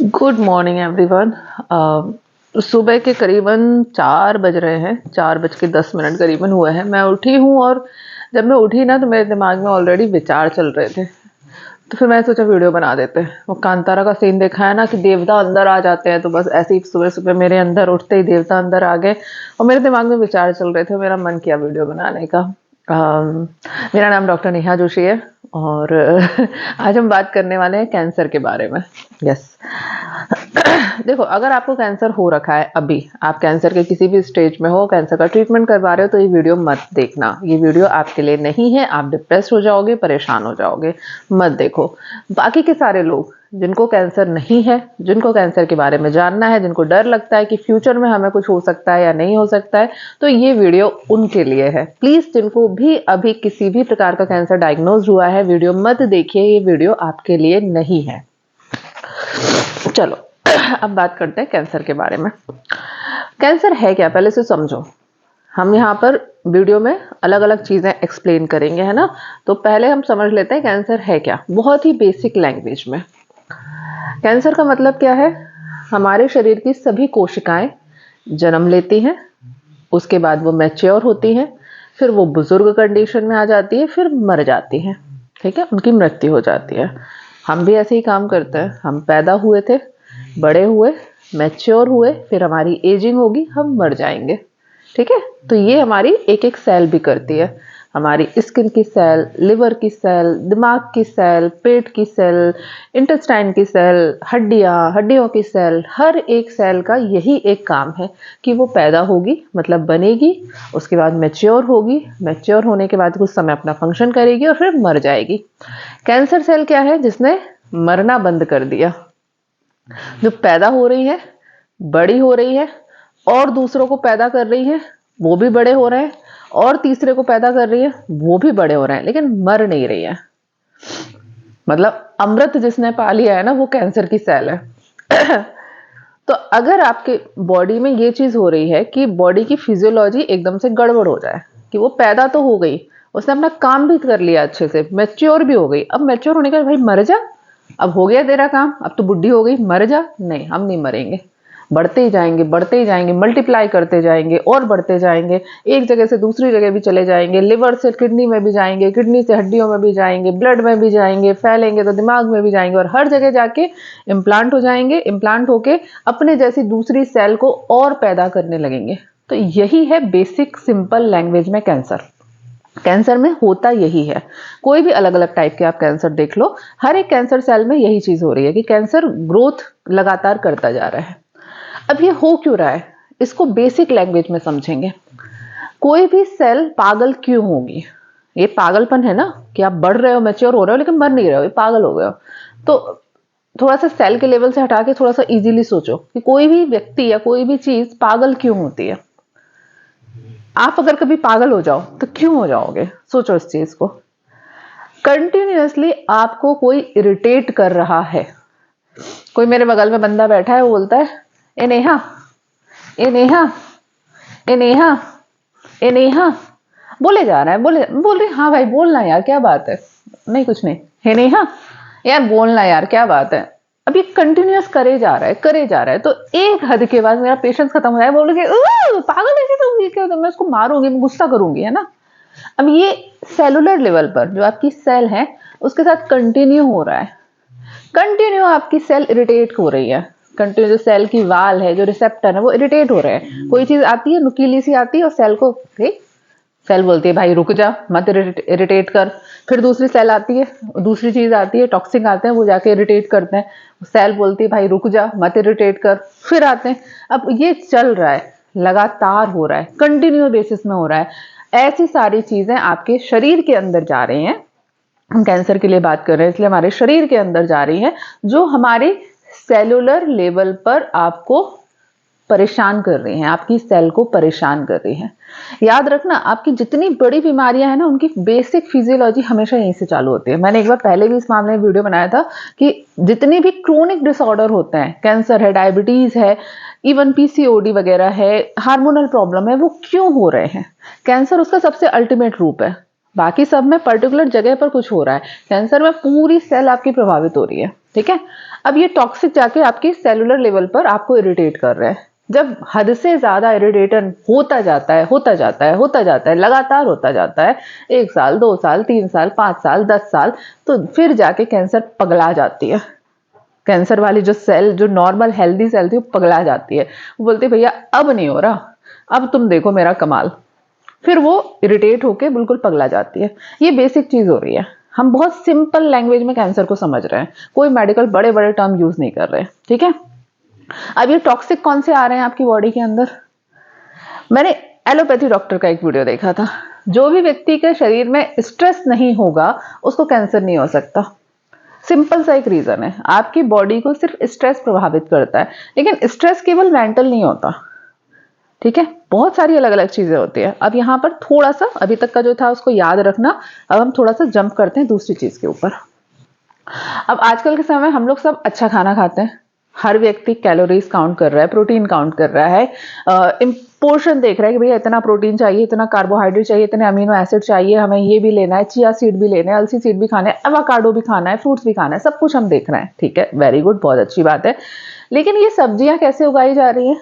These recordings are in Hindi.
Good morning everyone. सुबह के करीबन 4 बज रहे हैं, 4:10 करीबन हुए हैं। मैं उठी हूँ और जब मैं उठी ना तो मेरे दिमाग में ऑलरेडी विचार चल रहे थे। तो फिर मैंने सोचा वीडियो बना देते हैं। वो कांतारा का सीन देखा है ना कि देवता अंदर आ जाते हैं, तो बस ऐसे ही सुबह सुबह मेरे अंदर उठते ही देवता अंदर आ गए और मेरे दिमाग में विचार चल रहे थे। मेरा मन किया वीडियो बनाने का। मेरा नाम डॉक्टर नेहा जोशी है और आज हम बात करने वाले हैं कैंसर के बारे में। यस। देखो, अगर आपको कैंसर हो रखा है, अभी आप कैंसर के किसी भी स्टेज में हो, कैंसर का ट्रीटमेंट करवा रहे हो, तो ये वीडियो मत देखना। ये वीडियो आपके लिए नहीं है। आप डिप्रेस हो जाओगे, परेशान हो जाओगे, मत देखो। बाकी के सारे लोग जिनको कैंसर नहीं है, जिनको कैंसर के बारे में जानना है, जिनको डर लगता है कि फ्यूचर में हमें कुछ हो सकता है या नहीं हो सकता है, तो ये वीडियो उनके लिए है। प्लीज, जिनको भी अभी किसी भी प्रकार का कैंसर डायग्नोज हुआ है, वीडियो मत देखिए। ये वीडियो आपके लिए नहीं है। चलो अब बात करते हैं कैंसर के बारे में। कैंसर है क्या, पहले से समझो। हम यहाँ पर वीडियो में अलग अलग चीजें एक्सप्लेन करेंगे, है ना। तो पहले हम समझ लेते हैं कैंसर है क्या, बहुत ही बेसिक लैंग्वेज में। कैंसर का मतलब क्या है? हमारे शरीर की सभी कोशिकाएं जन्म लेती हैं, उसके बाद वो मैच्योर होती हैं, फिर वो बुजुर्ग कंडीशन में आ जाती है, फिर मर जाती हैं। ठीक है, उनकी मृत्यु हो जाती है। हम भी ऐसे ही काम करते हैं। हम पैदा हुए थे, बड़े हुए, मैच्योर हुए, फिर हमारी एजिंग होगी, हम मर जाएंगे। ठीक है, तो ये हमारी एक एक सेल भी करती है। हमारी स्किन की सेल, लिवर की सेल, दिमाग की सेल, पेट की सेल, इंटेस्टाइन की सेल, हड्डियों की सेल, हर एक सेल का यही एक काम है कि वो पैदा होगी, मतलब बनेगी, उसके बाद मैच्योर होगी, मैच्योर होने के बाद कुछ समय अपना फंक्शन करेगी और फिर मर जाएगी। कैंसर सेल क्या है? जिसने मरना बंद कर दिया। जो पैदा हो रही है, बड़ी हो रही है और दूसरों को पैदा कर रही है, वो भी बड़े हो रहे हैं, और तीसरे को पैदा कर रही है, वो भी बड़े हो रहे हैं, लेकिन मर नहीं रही है। मतलब अमृत जिसने पा लिया है ना, वो कैंसर की सेल है। तो अगर आपके बॉडी में ये चीज हो रही है कि बॉडी की फिजियोलॉजी एकदम से गड़बड़ हो जाए, कि वो पैदा तो हो गई, उसने अपना काम भी कर लिया अच्छे से, मैच्योर भी हो गई, अब मैच्योर होने के बाद भाई मर जा, अब हो गया तेरा काम, अब तो बुढ़ी हो गई, मर जा। नहीं, हम नहीं मरेंगे। बढ़ते ही जाएंगे, बढ़ते ही जाएंगे, मल्टीप्लाई करते जाएंगे और बढ़ते जाएंगे। एक जगह से दूसरी जगह भी चले जाएंगे, लिवर से किडनी में भी जाएंगे, किडनी से हड्डियों में भी जाएंगे, ब्लड में भी जाएंगे, फैलेंगे तो दिमाग में भी जाएंगे और हर जगह जाके इम्प्लांट हो जाएंगे। इम्प्लांट होके अपने जैसी दूसरी सेल को और पैदा करने लगेंगे। तो यही है बेसिक सिंपल लैंग्वेज में कैंसर। कैंसर में होता यही है। कोई भी अलग अलग टाइप के आप कैंसर देख लो, हर एक कैंसर सेल में यही चीज हो रही है कि कैंसर ग्रोथ लगातार करता जा रहा है। अब ये हो क्यों रहा है, इसको बेसिक लैंग्वेज में समझेंगे। कोई भी सेल पागल क्यों होगी? ये पागलपन है ना, कि आप बढ़ रहे हो, मैच्योर हो रहे हो, लेकिन मर नहीं रहे हो, ये पागल हो गए हो। तो थोड़ा सा सेल के लेवल से हटा के थोड़ा सा इजीली सोचो कि कोई भी व्यक्ति या कोई भी चीज पागल क्यों होती है। आप अगर कभी पागल हो जाओ तो क्यों हो जाओगे? सोचो इस चीज को। कंटिन्यूअसली आपको कोई इरिटेट कर रहा है। कोई मेरे बगल में बंदा बैठा है, वो बोलता है, ए नेहा, ए नेहा, ए नेहा, ए नेहा, बोले जा रहा है, बोल रही, हाँ भाई बोलना यार, क्या बात है? नहीं कुछ नहीं, हे नेहा, यार बोलना यार, क्या बात है? अब ये कंटिन्यूअस करे जा रहा है, करे जा रहा है, तो एक हद के बाद मेरा पेशेंस खत्म हो जाए, बोलोगे पागल है तो ये क्या, तो मैं उसको मारूंगी, मैं गुस्सा करूंगी, है ना। अब ये सेलुलर लेवल पर जो आपकी सेल है, उसके साथ कंटिन्यू हो रहा है। कंटिन्यू आपकी सेल इरिटेट हो रही है। कंटिन्यू जो सेल की वाल है, जो रिसेप्टर है, वो इरिटेट हो रहे हैं। कोई चीज आती है, नुकीली सी आती है और सेल को, सेल बोलती है भाई रुक जा, मत इरिटेट कर। फिर दूसरी सेल आती है, दूसरी चीज आती है, टॉक्सिक आते हैं, वो जाके इरिटेट करते हैं। सेल बोलती है भाई रुक जा, मत इरिटेट कर। फिर आते हैं। अब ये चल रहा है, लगातार हो रहा है, कंटिन्यू बेसिस में हो रहा है। ऐसी सारी चीजें आपके शरीर के अंदर जा रही हैं। हम कैंसर के लिए बात कर रहे हैं, इसलिए हमारे शरीर के अंदर जा रही है, जो हमारे सेलुलर लेवल पर आपको परेशान कर रही हैं, आपकी सेल को परेशान कर रही हैं। याद रखना, आपकी जितनी बड़ी बीमारियां हैं ना, उनकी बेसिक फिजियोलॉजी हमेशा यहीं से चालू होती है। मैंने एक बार पहले भी इस मामले में वीडियो बनाया था कि जितने भी क्रोनिक डिसऑर्डर होते हैं, कैंसर है, डायबिटीज है, इवन पीसीओडी वगैरह है, हार्मोनल प्रॉब्लम है, वो क्यों हो रहे हैं? कैंसर उसका सबसे अल्टीमेट रूप है। बाकी सब में पर्टिकुलर जगह पर कुछ हो रहा है, कैंसर में पूरी सेल आपकी प्रभावित हो रही है। ठीक है। अब ये टॉक्सिक जाके आपकी सेलुलर लेवल पर आपको इरिटेट कर रहा है। जब हद से ज्यादा इरिटेशन होता जाता है, होता जाता है, होता जाता है, लगातार होता जाता है, 1 साल, 2 साल, 3 साल, 5 साल, 10 साल, तो फिर जाके कैंसर पगला जाती है। कैंसर वाली जो सेल, जो नॉर्मल हेल्दी सेल थी, वो पगला जाती है। वो बोलती है भैया अब नहीं हो रहा, अब तुम देखो मेरा कमाल। फिर वो इरिटेट होके बिल्कुल पगला जाती है। ये बेसिक चीज हो रही है। हम बहुत सिंपल लैंग्वेज में कैंसर को समझ रहे हैं, कोई मेडिकल बड़े बड़े टर्म यूज नहीं कर रहे, ठीक है। अब ये टॉक्सिक कौन से आ रहे हैं आपकी बॉडी के अंदर? मैंने एलोपैथी डॉक्टर का एक वीडियो देखा था, जो भी व्यक्ति के शरीर में स्ट्रेस नहीं होगा उसको कैंसर नहीं हो सकता। सिंपल सा एक रीजन है, आपकी बॉडी को सिर्फ स्ट्रेस प्रभावित करता है, लेकिन स्ट्रेस केवल मेंटल नहीं होता, ठीक है, बहुत सारी अलग अलग चीजें होती है। अब यहाँ पर थोड़ा सा अभी तक का जो था उसको याद रखना, अब हम थोड़ा सा जंप करते हैं दूसरी चीज के ऊपर। अब आजकल के समय में हम लोग सब अच्छा खाना खाते हैं, हर व्यक्ति कैलोरीज काउंट कर रहा है, प्रोटीन काउंट कर रहा है, पोर्शन देख रहा है कि भैया इतना प्रोटीन चाहिए, इतना कार्बोहाइड्रेट चाहिए, इतने अमीनो एसिड चाहिए, हमें ये भी लेना है, चिया सीड भी लेना है, अलसी सीड भी खाना है, एवोकाडो भी खाना है, फ्रूट्स भी खाना है, सब कुछ हम देख रहे हैं, ठीक है, वेरी गुड, बहुत अच्छी बात है। लेकिन ये सब्जियां कैसे उगाई जा रही हैं?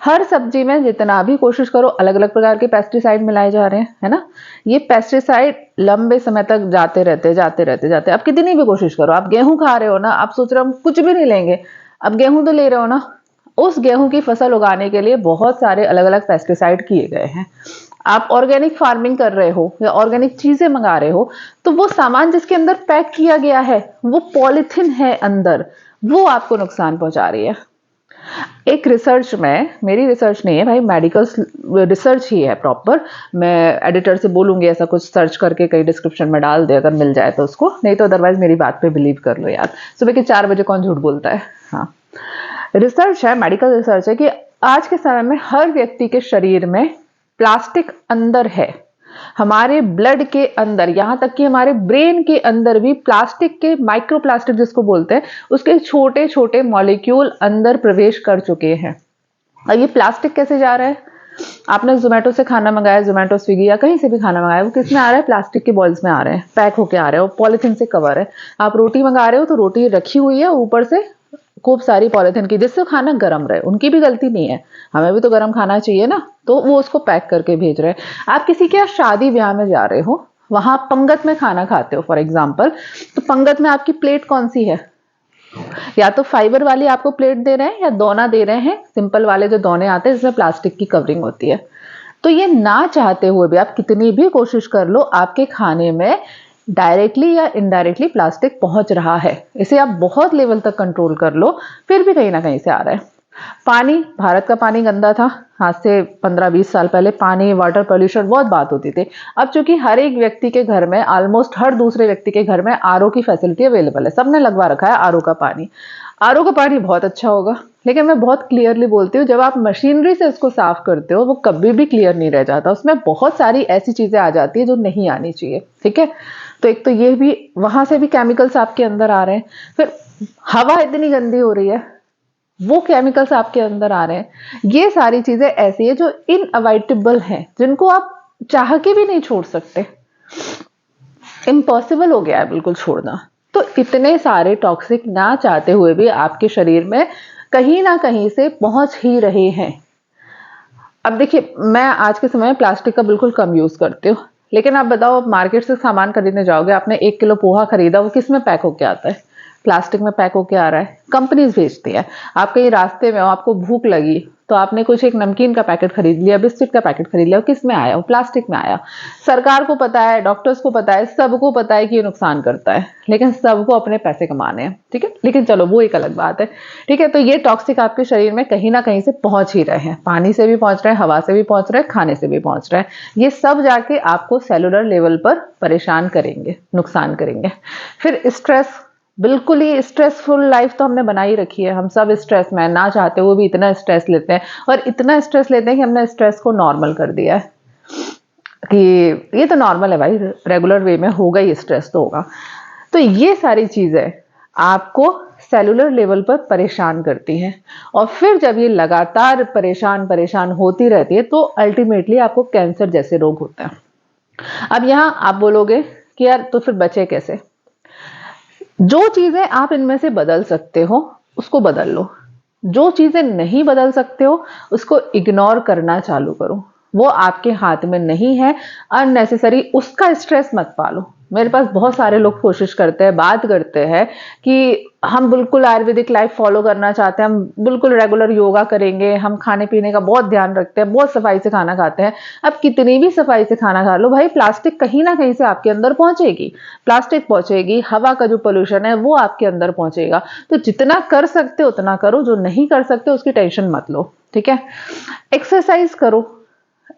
हर सब्जी में जितना भी कोशिश करो अलग अलग प्रकार के पेस्टिसाइड मिलाए जा रहे हैं, है ना। ये पेस्टिसाइड लंबे समय तक जाते रहते जाते रहते जाते, आप कितनी भी कोशिश करो, आप गेहूं खा रहे हो ना, आप सोच रहे हो हम कुछ भी नहीं लेंगे, अब गेहूं तो ले रहे हो ना, उस गेहूं की फसल उगाने के लिए बहुत सारे अलग अलग पेस्टिसाइड किए गए हैं। आप ऑर्गेनिक फार्मिंग कर रहे हो या ऑर्गेनिक चीजें मंगा रहे हो, तो वो सामान जिसके अंदर पैक किया गया है, वो पॉलिथीन है अंदर, वो आपको नुकसान पहुंचा रही है। एक रिसर्च में, मेरी रिसर्च नहीं है भाई, मेडिकल रिसर्च ही है प्रॉपर, मैं एडिटर से बोलूंगी ऐसा कुछ सर्च करके कहीं डिस्क्रिप्शन में डाल दे, अगर मिल जाए तो उसको, नहीं तो अदरवाइज मेरी बात पे बिलीव कर लो यार, सुबह के 4 बजे कौन झूठ बोलता है। हाँ, रिसर्च है, मेडिकल रिसर्च है कि आज के समय में हर व्यक्ति के शरीर में प्लास्टिक अंदर है, हमारे ब्लड के अंदर, यहां तक कि हमारे ब्रेन के अंदर भी प्लास्टिक के, माइक्रोप्लास्टिक जिसको बोलते हैं, उसके छोटे छोटे मॉलिक्यूल अंदर प्रवेश कर चुके हैं। अब ये प्लास्टिक कैसे जा रहा है? आपने जोमेटो से खाना मंगाया, जोमेटो, स्विगी या कहीं से भी खाना मंगाया, वो किस में आ रहा है? प्लास्टिक के बॉल्स में आ रहे हैं, पैक होके आ रहे हैं, वो पॉलिथीन से कवर है। आप रोटी मंगा रहे हो तो रोटी रखी हुई है ऊपर से खूब सारी पॉलिथीन की, जिससे खाना गर्म रहे, उनकी भी गलती नहीं है, हमें भी तो गर्म खाना चाहिए ना, तो वो उसको पैक करके भेज रहे हैं। आप किसी के शादी ब्याह में जा रहे हो, वहां पंगत में खाना खाते हो फॉर एग्जाम्पल, तो पंगत में आपकी प्लेट कौन सी है? या तो फाइबर वाली आपको प्लेट दे रहे हैं या दोना दे रहे हैं, सिंपल वाले जो दोने आते हैं जिसमें प्लास्टिक की कवरिंग होती है। तो ये ना चाहते हुए भी आप कितनी भी कोशिश कर लो, आपके खाने में डायरेक्टली या इनडायरेक्टली प्लास्टिक पहुंच रहा है। इसे आप बहुत लेवल तक कंट्रोल कर लो, फिर भी कहीं ना कहीं से आ रहा है। पानी, भारत का पानी गंदा था, आज से 15-20 साल पहले पानी, वाटर पॉल्यूशन बहुत बात होती थी। अब चूंकि हर एक व्यक्ति के घर में, ऑलमोस्ट हर दूसरे व्यक्ति के घर में आरओ की फैसिलिटी अवेलेबल है, सबने लगवा रखा है आरओ का पानी। आरओ का पानी बहुत अच्छा होगा, लेकिन मैं बहुत क्लियरली बोलती हूँ, जब आप मशीनरी से उसको साफ करते हो, वो कभी भी क्लियर नहीं रह जाता, उसमें बहुत सारी ऐसी चीजें आ जाती है जो नहीं आनी चाहिए, ठीक है। तो एक तो ये भी, वहां से भी केमिकल्स आपके अंदर आ रहे हैं, फिर हवा इतनी गंदी हो रही है, वो केमिकल्स आपके अंदर आ रहे हैं। ये सारी चीजें ऐसी है जो इनअवॉइडेबल हैं, जिनको आप चाह के भी नहीं छोड़ सकते, इम्पॉसिबल हो गया है बिल्कुल छोड़ना। तो इतने सारे टॉक्सिक ना चाहते हुए भी आपके शरीर में कहीं ना कहीं से पहुंच ही रहे हैं। अब देखिए, मैं आज के समय में प्लास्टिक का बिल्कुल कम यूज करती हूँ, लेकिन आप बताओ, आप मार्केट से सामान खरीदने जाओगे, आपने 1 किलो पोहा खरीदा, वो किस में पैक होके आता है? प्लास्टिक में पैक होके आ रहा है, कंपनीज भेजती है। आप कहीं रास्ते में हो, आपको भूख लगी, तो आपने कुछ एक नमकीन का पैकेट खरीद लिया, बिस्किट का पैकेट खरीद लिया, वो किस में आया? वो प्लास्टिक में आया। सरकार को पता है, डॉक्टर्स को पता है, सबको पता है कि ये नुकसान करता है, लेकिन सबको अपने पैसे कमाने हैं, ठीक है। लेकिन चलो वो एक अलग बात है, ठीक है। तो ये टॉक्सिक आपके शरीर में कहीं ना कहीं से पहुंच ही रहे हैं, पानी से भी पहुंच रहे हैं, हवा से भी पहुंच रहे हैं, खाने से भी पहुंच रहे हैं। ये सब जाके आपको सेलुलर लेवल पर परेशान करेंगे, नुकसान करेंगे। फिर स्ट्रेस, बिल्कुल ही स्ट्रेसफुल लाइफ तो हमने बना ही रखी है, हम सब स्ट्रेस में, ना चाहते हुए भी इतना स्ट्रेस लेते हैं, और इतना स्ट्रेस लेते हैं कि हमने स्ट्रेस को नॉर्मल कर दिया है कि ये तो नॉर्मल है भाई, रेगुलर वे में होगा ही, स्ट्रेस तो होगा। तो ये सारी चीजें आपको सेलुलर लेवल पर परेशान करती हैं, और फिर जब ये लगातार परेशान परेशान होती रहती है, तो अल्टीमेटली आपको कैंसर जैसे रोग होते हैं। अब यहां आप बोलोगे कि यार तो फिर बचे कैसे? जो चीजें आप इनमें से बदल सकते हो उसको बदल लो, जो चीजें नहीं बदल सकते हो उसको इग्नोर करना चालू करो। वो आपके हाथ में नहीं है। अननेसेसरी उसका स्ट्रेस मत पालो। मेरे पास बहुत सारे लोग कोशिश करते हैं, बात करते हैं कि हम बिल्कुल आयुर्वेदिक लाइफ फॉलो करना चाहते हैं, हम बिल्कुल रेगुलर योगा करेंगे, हम खाने पीने का बहुत ध्यान रखते हैं, बहुत सफाई से खाना खाते हैं। अब कितनी भी सफाई से खाना खा लो भाई, प्लास्टिक कहीं ना कहीं से आपके अंदर पहुंचेगी, प्लास्टिक पहुंचेगी, हवा का जो पोल्यूशन है वो आपके अंदर पहुंचेगा। तो जितना कर सकते हो उतना करो, जो नहीं कर सकते उसकी टेंशन मत लो, ठीक है। एक्सरसाइज करो।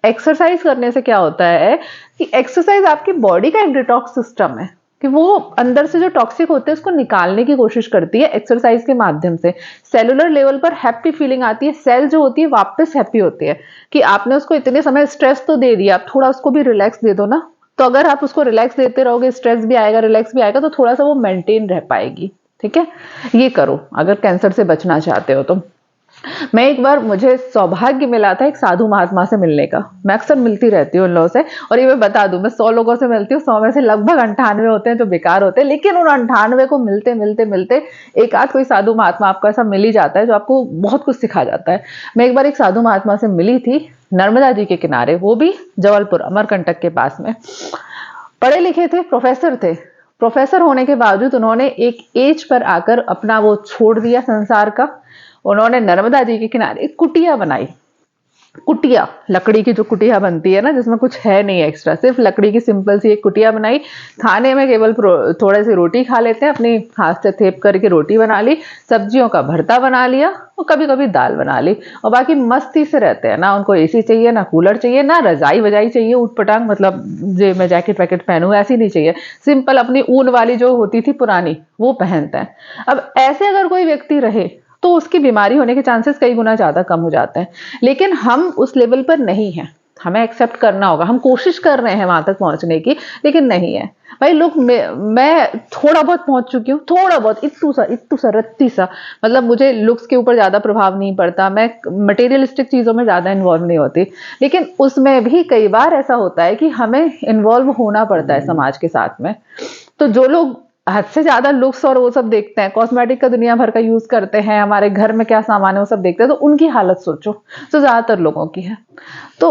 एक्सरसाइज करने से क्या होता है कि एक्सरसाइज आपकी बॉडी का एक डिटॉक्स सिस्टम है, कि वो अंदर से जो टॉक्सिक होते हैं उसको निकालने की कोशिश करती है एक्सरसाइज के माध्यम से। सेलुलर लेवल पर हैप्पी फीलिंग आती है, सेल जो होती है वापस हैप्पी होती है कि आपने उसको इतने समय स्ट्रेस तो दे दिया, अब थोड़ा उसको भी रिलैक्स दे दो ना। तो अगर आप उसको रिलैक्स देते रहोगे, स्ट्रेस भी आएगा, रिलैक्स भी आएगा, तो थोड़ा सा वो मेंटेन रह पाएगी, ठीक है। ये करो अगर कैंसर से बचना चाहते हो तो। मैं एक बार, मुझे सौभाग्य मिला था एक साधु महात्मा से मिलने का। मैं अक्सर मिलती रहती हूँ उन लोगों से, और ये मैं बता दूं, मैं 100 लोगों से मिलती हूँ, 100 में से लगभग 98 होते हैं जो बेकार होते हैं, लेकिन उन 98 को मिलते मिलते मिलते एक आध कोई साधु महात्मा आपको ऐसा मिल ही जाता है जो आपको बहुत कुछ सिखा जाता है। मैं एक बार एक साधु महात्मा से मिली थी नर्मदा जी के किनारे, वो भी जबलपुर अमरकंटक के पास में। पढ़े लिखे थे, प्रोफेसर थे। प्रोफेसर होने के बावजूद उन्होंने एक एज पर आकर अपना वो छोड़ दिया संसार का। उन्होंने नर्मदा जी के किनारे एक कुटिया बनाई। कुटिया, लकड़ी की जो कुटिया बनती है ना, जिसमें कुछ है नहीं एक्स्ट्रा, सिर्फ लकड़ी की सिंपल सी एक कुटिया बनाई। खाने में केवल थोड़े से रोटी खा लेते हैं, अपनी हाथ से थेप करके रोटी बना ली, सब्जियों का भरता बना लिया, और कभी कभी दाल बना ली, और बाकी मस्ती से रहते हैं। ना उनको एसी चाहिए, ना कूलर चाहिए, ना रजाई वजाई चाहिए उठपटांग, मतलब जो मैं जैकेट वैकेट पहनूं ऐसी नहीं चाहिए। सिंपल अपनी ऊन वाली जो होती थी पुरानी वो पहनते हैं। अब ऐसे अगर कोई व्यक्ति रहे तो उसकी बीमारी होने के चांसेस कई गुना ज्यादा कम हो जाते हैं। लेकिन हम उस लेवल पर नहीं है, हमें एक्सेप्ट करना होगा। हम कोशिश कर रहे हैं वहां तक पहुंचने की, लेकिन नहीं है भाई। लोग, मैं थोड़ा बहुत पहुंच चुकी हूँ, थोड़ा बहुत, इत्तू सा रत्ती सा, मतलब मुझे लुक्स के ऊपर ज्यादा प्रभाव नहीं पड़ता, मैं मटेरियलिस्टिक चीजों में ज्यादा इन्वॉल्व नहीं होती। लेकिन उसमें भी कई बार ऐसा होता है कि हमें इन्वॉल्व होना पड़ता है समाज के साथ में। तो जो लोग हद से ज्यादा लुक्स और वो सब देखते हैं, कॉस्मेटिक का दुनिया भर का यूज करते हैं, हमारे घर में क्या सामान है वो सब देखते हैं, तो उनकी हालत सोचो, तो ज्यादातर लोगों की है। तो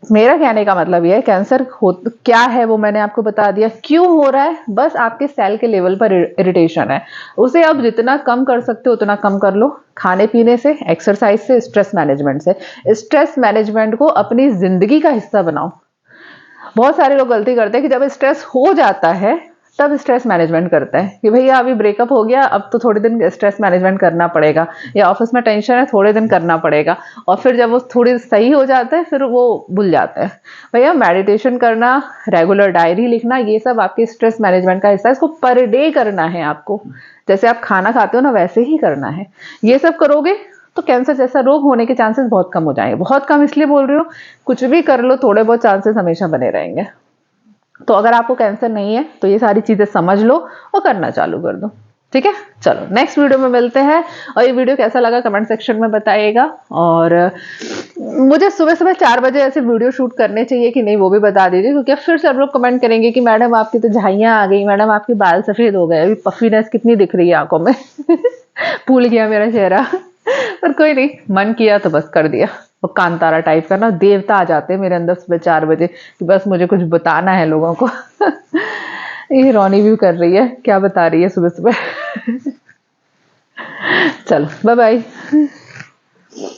मेरा कहने का मतलब यह है, कैंसर क्या है वो मैंने आपको बता दिया, क्यों हो रहा है, बस आपके सेल के लेवल पर इरिटेशन है। उसे अब जितना कम कर सकते हो उतना कम कर लो, खाने पीने से, एक्सरसाइज से, स्ट्रेस मैनेजमेंट से। स्ट्रेस मैनेजमेंट को अपनी जिंदगी का हिस्सा बनाओ। बहुत सारे लोग गलती करते हैं कि जब स्ट्रेस हो जाता है तब स्ट्रेस मैनेजमेंट करता है कि भैया अभी ब्रेकअप हो गया, अब तो थोड़े दिन स्ट्रेस मैनेजमेंट करना पड़ेगा, या ऑफिस में टेंशन है थोड़े दिन करना पड़ेगा, और फिर जब वो थोड़ी सही हो जाता है फिर वो भूल जाता है। भैया मेडिटेशन करना, रेगुलर डायरी लिखना, ये सब आपके स्ट्रेस मैनेजमेंट का हिस्सा है। इसको पर डे करना है आपको, जैसे आप खाना खाते हो ना वैसे ही करना है। ये सब करोगे तो कैंसर जैसा रोग होने के चांसेस बहुत कम हो जाएंगे। बहुत कम इसलिए बोल रही हूँ, कुछ भी कर लो थोड़े बहुत चांसेस हमेशा बने रहेंगे। तो अगर आपको कैंसर नहीं है तो ये सारी चीजें समझ लो और करना चालू कर दो, ठीक है। चलो नेक्स्ट वीडियो में मिलते हैं, और ये वीडियो कैसा लगा कमेंट सेक्शन में बताइएगा। और मुझे सुबह सुबह 4 बजे ऐसे वीडियो शूट करने चाहिए कि नहीं वो भी बता दीजिए, क्योंकि फिर सब लोग कमेंट करेंगे कि मैडम आपकी तो झाइयां आ गई, मैडम आपके बाल सफेद हो गए, अभी पफीनेस कितनी दिख रही है आंखों में भूल गया मेरा चेहरा पर कोई नहीं, मन किया तो बस कर दिया। वो कांतारा टाइप का ना देवता आ जाते हैं मेरे अंदर सुबह 4 बजे कि बस मुझे कुछ बताना है लोगों को ये रोनी व्यू कर रही है, क्या बता रही है सुबह सुबह चलो बाय बाय।